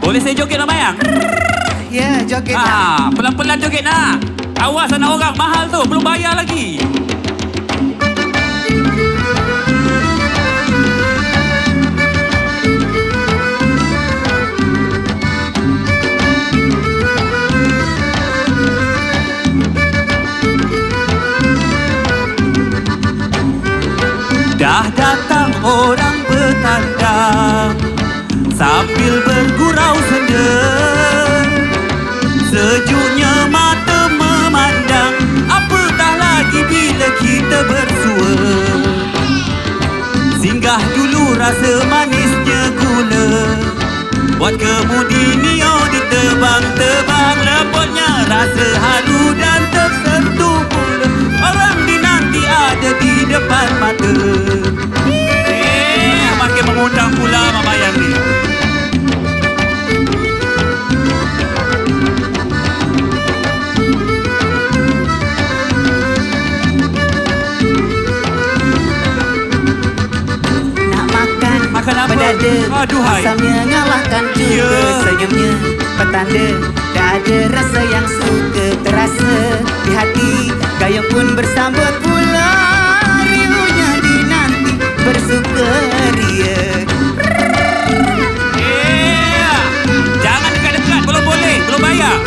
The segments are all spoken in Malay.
Boleh saya joget nak bayang? Ya, joget nak. Pelan-pelan joget nak. Awas anak orang, mahal tu, belum bayar lagi. Dah datang orang bertanda sambil bergurau senda. Sejuknya mata memandang, apatah lagi bila kita bersua. Singgah dulu rasa manisnya gula, buat kemudi Nio ditebang-tebang. Lepotnya rasa halu dan tersentuh pula. Orang dinanti ada di depan mata. Makin mengundang pula Mak Bayang ni. Nak makan apa? Pedada, Aduhai. asamnya ngalahkan juga senyumnya petanda. Tak ada rasa yang suka terasa di hati. Gayung pun bersambut pula, riuhnya dinanti bersukaria. Jangan dekat-dekat, belum boleh, belum bayar.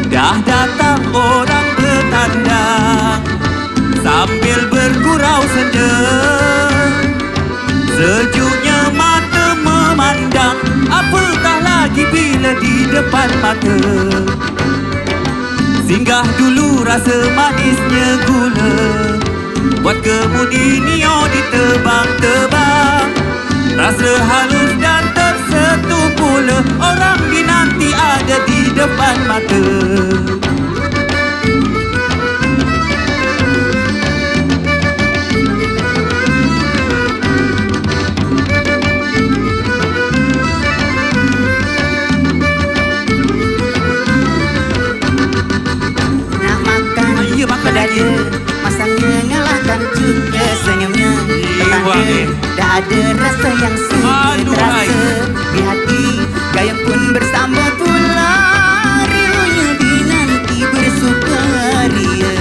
Dah datang orang bertanda sambil bergurau senja. Sejuknya mata memandang, apatah lagi bila di depan mata. Singgah dulu rasa manisnya gula, buat kemudi Nio ditebang-tebang. Rasa halus dan tersentuh pula, orang dinanti ada di depan mata. Pedada, masanya ngalahkan juga senyumnya petanda. Tak ada rasa yang suka terasa di hati. Gayung pun bersambut pula, riuhnya dinanti bersukaria.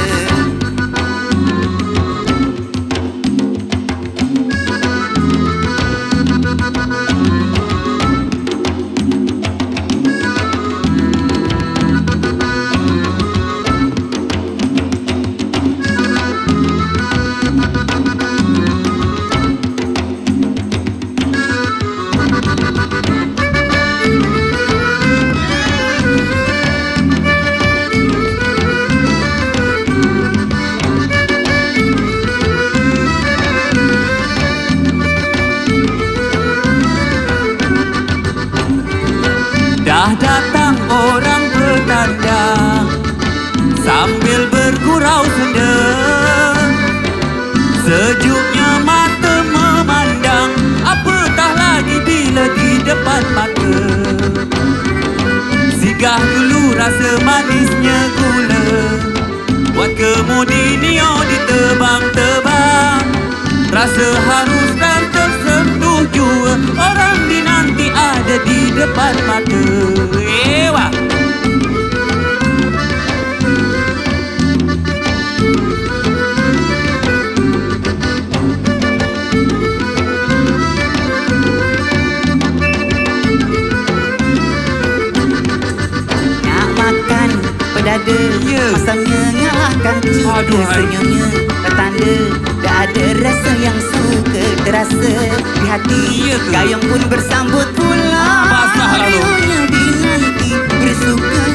Dah datang orang bertanda sambil bergurau senda. Sejuknya mata memandang, apatah lagi bila di depan mata. Singgah dulu rasa manisnya gula, buat kemudi Nio ditebang-tebang. Rasa harus dan tersentuh jua, orang dinanti ada di depan mata. Ewa. Nak makan pedada, masanya ngalahkan juga senyumnya petanda. Tak ada rasa yang suka terasa di hati. Gayung pun bersambut pula, riuhnya dinanti bersuka.